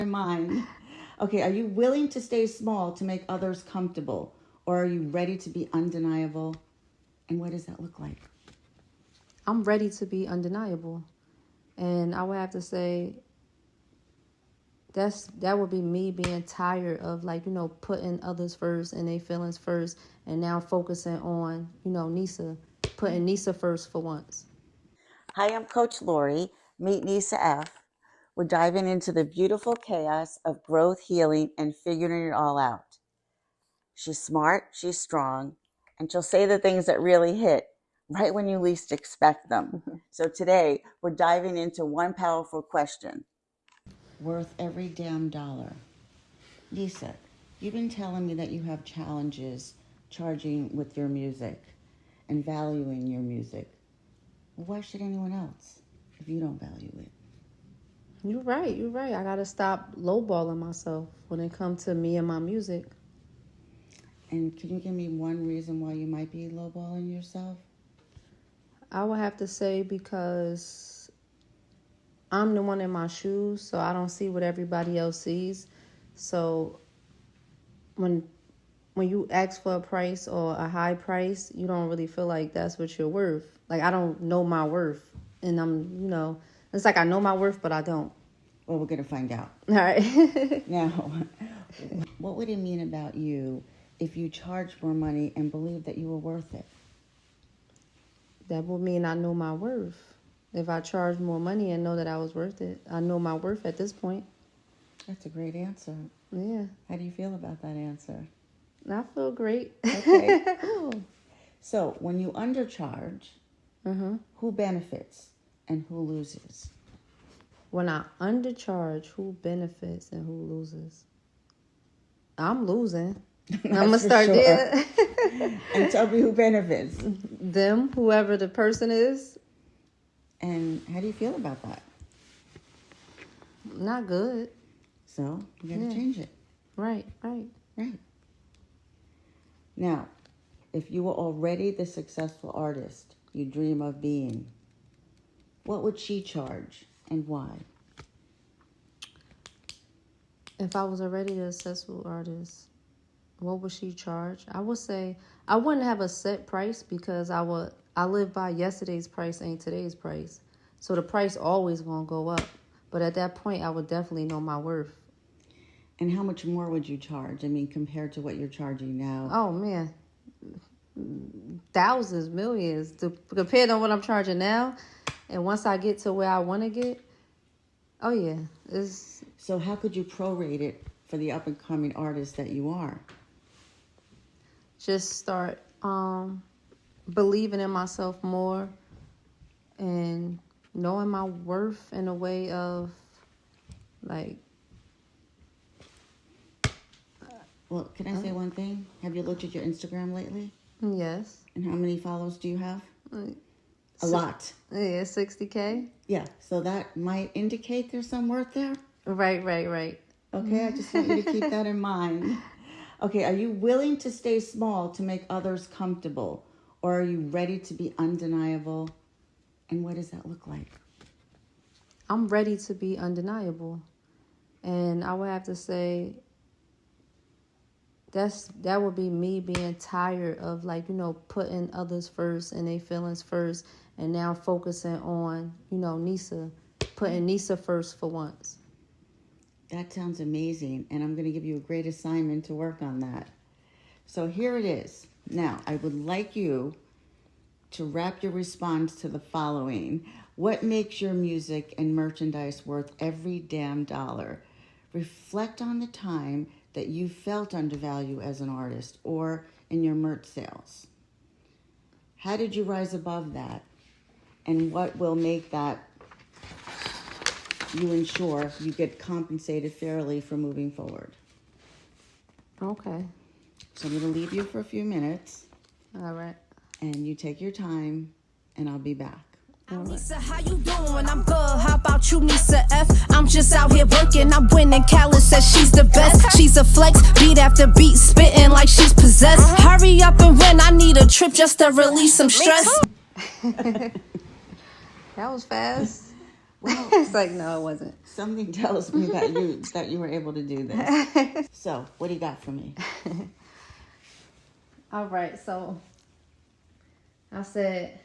in mind. Okay, are you willing to stay small to make others comfortable? Or are you ready to be undeniable? And what does that look like? I'm ready to be undeniable. And I would have to say that would be me being tired of, like, putting others first and their feelings first, and now focusing on, Nisa, putting Nisa first for once. Hi, I'm Coach Lori. Meet NisaF. We're diving into the beautiful chaos of growth, healing, and figuring it all out. She's smart, she's strong, and she'll say the things that really hit right when you least expect them. So today, we're diving into one powerful question. Worth every damn dollar. Nisa, you've been telling me that you have challenges charging with your music and valuing your music. Why should anyone else if you don't value it? You're right. I gotta stop lowballing myself when it comes to me and my music. And can you give me one reason why you might be lowballing yourself? I would have to say because I'm the one in my shoes, so I don't see what everybody else sees. So when you ask for a price or a high price, you don't really feel like that's what you're worth. Like, I don't know my worth. And it's like I know my worth, but I don't. Well, we're going to find out. All right. Now, what would it mean about you if you charged more money and believed that you were worth it? That would mean I know my worth. If I charge more money and know that I was worth it, I know my worth at this point. That's a great answer. Yeah. How do you feel about that answer? I feel great. Okay, cool. So when you undercharge, who benefits and who loses? When I undercharge, who benefits and who loses? I'm losing. I'm going to start there. And tell me who benefits. Them, whoever the person is. And how do you feel about that? Not good. So you got to change it. Right. Now, if you were already the successful artist you dream of being, what would she charge and why? If I was already a successful artist, what would she charge? I would say I wouldn't have a set price because I live by yesterday's price ain't today's price. So the price always gonna go up. But at that point, I would definitely know my worth. And how much more would you charge? I mean, compared to what you're charging now? Oh, man. Thousands, millions. Compared on what I'm charging now. And once I get to where I want to get, oh, yeah. So how could you prorate it for the up-and-coming artist that you are? Just start believing in myself more and knowing my worth in a way of, like... Well, can I say one thing? Have you looked at your Instagram lately? Yes. And how many followers do you have? A lot. Yeah, 60K. Yeah, so that might indicate there's some worth there. Right. Okay, I just want you to keep that in mind. Okay, are you willing to stay small to make others comfortable? Or are you ready to be undeniable? And what does that look like? I'm ready to be undeniable. And I would have to say that would be me being tired of, like, putting others first and their feelings first, and now focusing on, Nisa, putting Nisa first for once. That sounds amazing, and I'm going to give you a great assignment to work on that. So here it is. Now, I would like you to wrap your response to the following. What makes your music and merchandise worth every damn dollar? Reflect on the time that you felt undervalued as an artist or in your merch sales. How did you rise above that? And what will make that you ensure you get compensated fairly for moving forward? Okay. So I'm going to leave you for a few minutes. All right. And you take your time, and I'll be back. Nisa, how you doing? I'm good. How about you, NisaF? I'm just out here working. I'm winning. Khaled says she's the best. She's a flex, beat after beat, spitting like she's possessed. Hurry up and win. I need a trip just to release some stress. That was fast. Well, it's like, no, it wasn't. Something tells me that you were able to do this. So, what do you got for me? All right, so I said,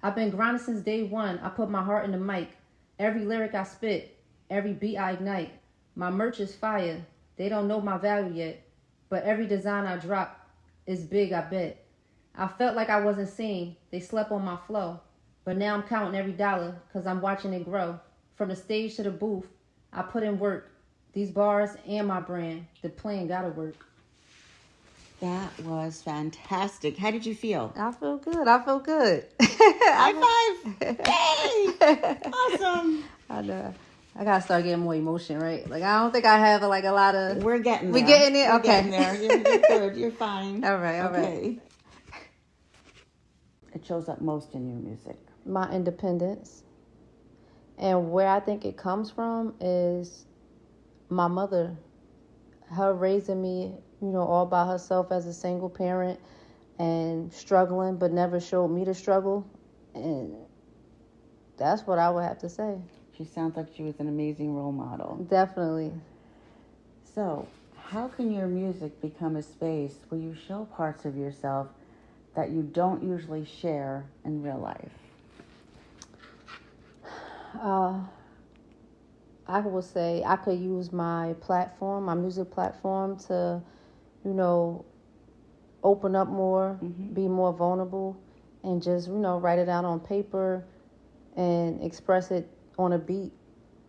I've been grinding since day one. I put my heart in the mic. Every lyric I spit, every beat I ignite. My merch is fire. They don't know my value yet, but every design I drop is big, I bet. I felt like I wasn't seen. They slept on my flow, but now I'm counting every dollar because I'm watching it grow. From the stage to the booth, I put in work. These bars and my brand, the plan gotta work. That was fantastic. How did you feel? I feel good. High five! Hey! Awesome. I know. I gotta start getting more emotion, right? Like I don't think I have like a lot of. We're getting there. We're getting it. We're Okay. getting there. You're good. You're fine. All right. Okay. It shows up most in your music. My independence, and where I think it comes from is my mother. Her raising me, all by herself as a single parent, and struggling, but never showed me to struggle, and that's what I would have to say. She sounds like she was an amazing role model. Definitely. So, how can your music become a space where you show parts of yourself that you don't usually share in real life? I would say I could use my platform, my music platform, to, open up more, be more vulnerable, and just, write it out on paper and express it on a beat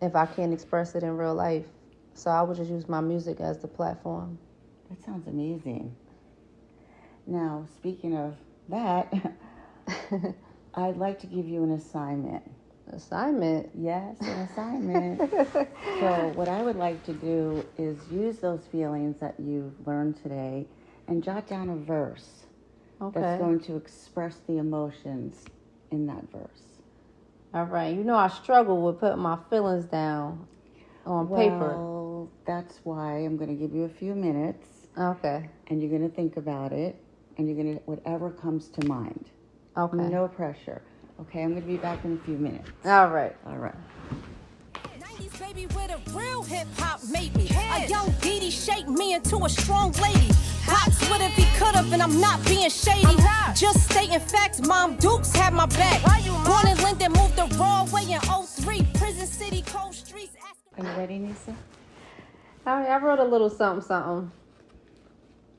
if I can't express it in real life. So I would just use my music as the platform. That sounds amazing. Now, speaking of that, I'd like to give you an assignment. Assignment? Yes, an assignment. So what I would like to do is use those feelings that you've learned today and jot down a verse that's going to express the emotions in that verse. All right. I struggle with putting my feelings down on paper. Well, that's why I'm going to give you a few minutes. Okay. And you're going to think about it, and you're going to, whatever comes to mind. Okay. No pressure. Okay, I'm going to be back in a few minutes. All right. 90s baby with a real hip hop made me. A young Dee Dee shaped me into a strong lady. Pops would if he could have, and I'm not being shady. Just stating facts, Mom Dukes had my back. Born in Linden, moved the raw way in 03. Prison City, cold streets. Are you ready, Nisa? All right, I wrote a little something.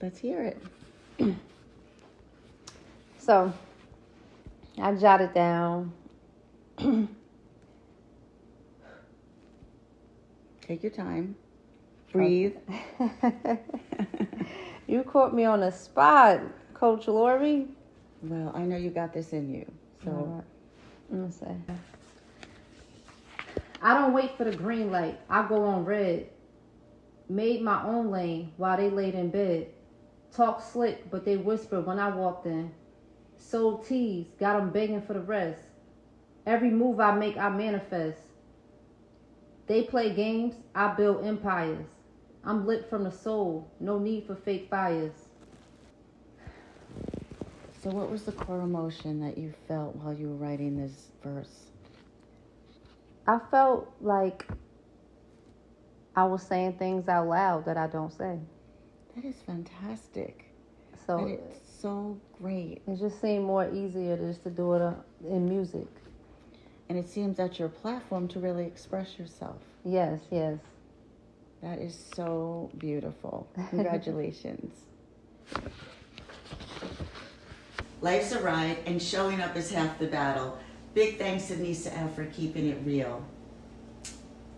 Let's hear it. So, I jotted down. Take your time. Breathe. You caught me on the spot, Coach Lori. Well, I know you got this in you. So, let me see. I don't wait for the green light. I go on red. Made my own lane while they laid in bed. Talk slick, but they whispered when I walked in. Sold teas, got them begging for the rest. Every move I make, I manifest. They play games, I build empires. I'm lit from the soul, no need for fake fires. So what was the core emotion that you felt while you were writing this verse? I felt like I was saying things out loud that I don't say. That is fantastic. So that is so great. It just seemed more easier just to do it in music. And it seems that's your platform to really express yourself. Yes. That is so beautiful. Congratulations. Life's a ride, and showing up is half the battle. Big thanks to NisaF for keeping it real.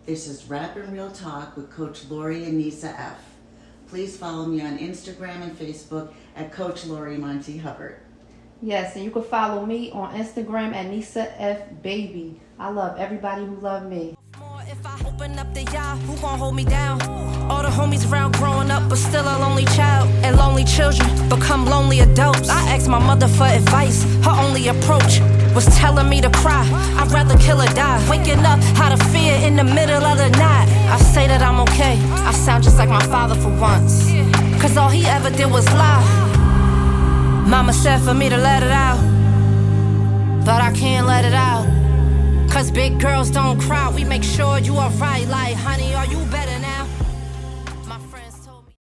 This is Rap and Real Talk with Coach Lori and NisaF. Please follow me on Instagram and Facebook at Coach Lori Monty Hubbard. Yes, and you can follow me on Instagram at NisaF Baby. I love everybody who love me. If I open up the yard, who gon' hold me down? All the homies around growing up, but still a lonely child. And lonely children become lonely adults. I asked my mother for advice. Her only approach was telling me to cry. I'd rather kill or die. Waking up out of fear in the middle of the night. I say that I'm okay. I sound just like my father for once. Cause all he ever did was lie. Mama said for me to let it out, but I can't let it out. Cause big girls don't cry, we make sure you alright. Like, honey, are you better now?